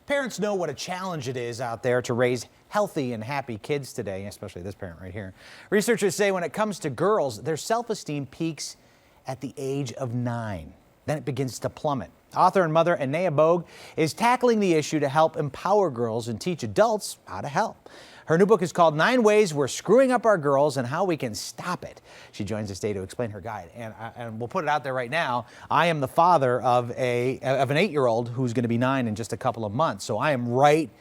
Parents know what a challenge it is out there to raise healthy and happy kids today, especially this parent right here. Researchers say when it comes to girls, their self-esteem peaks at the age of 9. Then it begins to plummet. Author and mother Anea Bogue is tackling the issue to help empower girls and teach adults how to help. Her new book is called 9 Ways We're Screwing Up Our Girls and How We Can Stop It. She joins us today to explain her guide. And we'll put it out there right now. I am the father of an 8-year-old who's going to be 9 in just a couple of months. So I am right.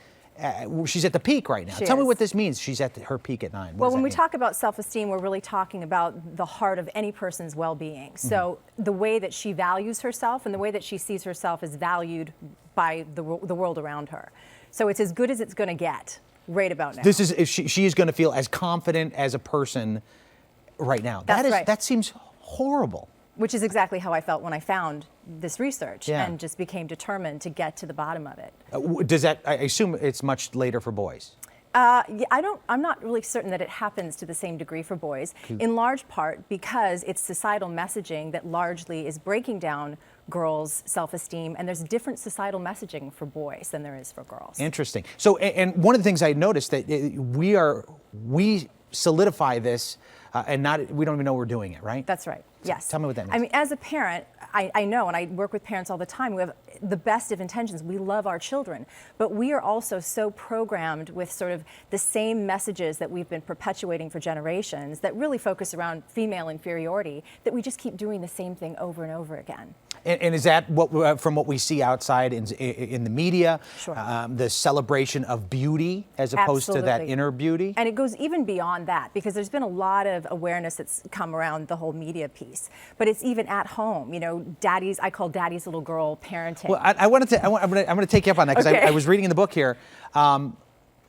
She's at the peak right now. Tell me what this means. She's at her peak at 9. Well, when we talk about self-esteem, we're really talking about the heart of any person's well-being. So the way that she values herself and the way that she sees herself is valued by the world around her. So it's as good as it's going to get right about now. This is if she is going to feel as confident as a person right now. That's right. That seems horrible. Which is exactly how I felt when I found this research and just became determined to get to the bottom of it. Does that, I assume it's much later for boys? Yeah, I'm not really certain that it happens to the same degree for boys, in large part because it's societal messaging that largely is breaking down girls' self-esteem, and there's different societal messaging for boys than there is for girls. Interesting. So, and one of the things I noticed that we solidify this and we don't even know we're doing it, right? That's right. Yes. Tell me what that means. I mean, as a parent, I know, and I work with parents all the time, we have the best of intentions. We love our children, but we are also so programmed with sort of the same messages that we've been perpetuating for generations that really focus around female inferiority, that we just keep doing the same thing over and over again. And is that what from what we see outside in the media, the celebration of beauty as opposed to that inner beauty? And it goes even beyond that because there's been a lot of awareness that's come around the whole media piece. But it's even at home, you know, I call daddy's little girl parenting. Well, I'm going to take you up on that because I was reading in the book here.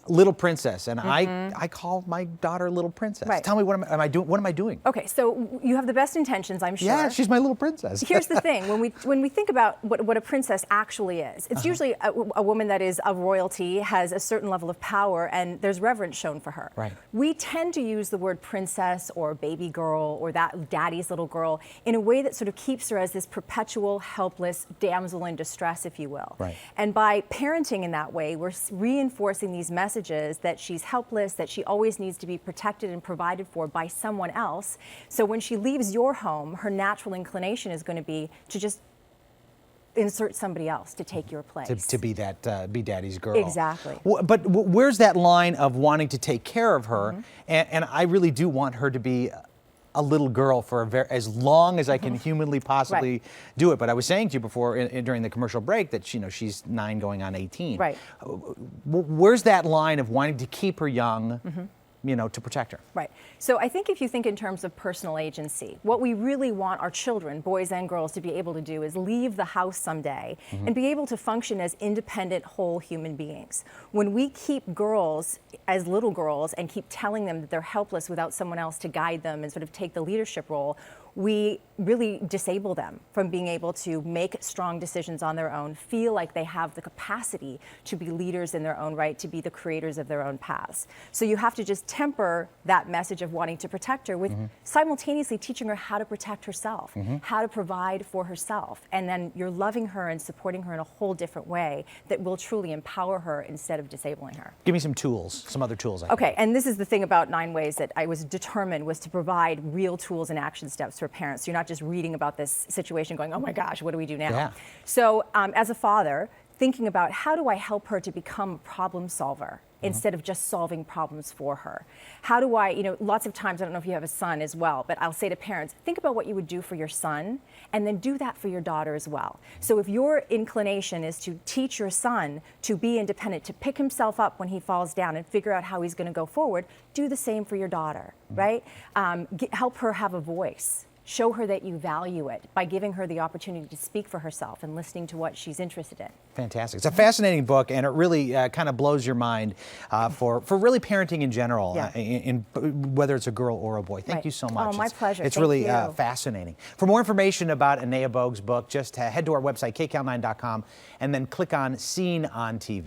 Little Princess, and I call my daughter Little Princess. Right. Tell me what am I doing? What am I doing? Okay, so you have the best intentions, I'm sure. Yeah, she's my little princess. Here's the thing: when we think about what a princess actually is, it's usually a woman that is of royalty, has a certain level of power, and there's reverence shown for her. Right. We tend to use the word princess or baby girl or that daddy's little girl in a way that sort of keeps her as this perpetual, helpless damsel in distress, if you will. Right. And by parenting in that way, we're reinforcing these messages that she's helpless, that she always needs to be protected and provided for by someone else. So when she leaves your home, her natural inclination is going to be to just insert somebody else to take your place. To be that, be daddy's girl. Exactly. But where's that line of wanting to take care of her? And I really do want her to be a little girl for as long as I can humanly possibly do it. But I was saying to you before during the commercial break that she's 9 going on 18. Right. Where's that line of wanting to keep her young, to protect her? Right. So I think if you think in terms of personal agency, what we really want our children, boys and girls, to be able to do is leave the house someday and be able to function as independent, whole human beings. When we keep girls as little girls and keep telling them that they're helpless without someone else to guide them and sort of take the leadership role, we really disable them from being able to make strong decisions on their own, feel like they have the capacity to be leaders in their own right, to be the creators of their own paths. So you have to just temper that message of wanting to protect her with simultaneously teaching her how to protect herself, how to provide for herself. And then you're loving her and supporting her in a whole different way that will truly empower her instead of disabling her. Give me some tools, some other tools. Okay, and this is the thing about 9 Ways that I was determined was to provide real tools and action steps for parents. So you're not just reading about this situation going, oh my gosh, what do we do now? Yeah. So as a father, thinking about how do I help her to become a problem solver instead of just solving problems for her? How do I, lots of times, I don't know if you have a son as well, but I'll say to parents, think about what you would do for your son and then do that for your daughter as well. So if your inclination is to teach your son to be independent, to pick himself up when he falls down and figure out how he's going to go forward, do the same for your daughter, right? Help her have a voice. Show her that you value it by giving her the opportunity to speak for herself and listening to what she's interested in. Fantastic. It's a fascinating book, and it really kind of blows your mind for really parenting in general, in whether it's a girl or a boy. Thank you so much. Oh, my pleasure. It's really fascinating. For more information about Anea Bogue's book, just head to our website, kcal9.com, and then click on Seen on TV.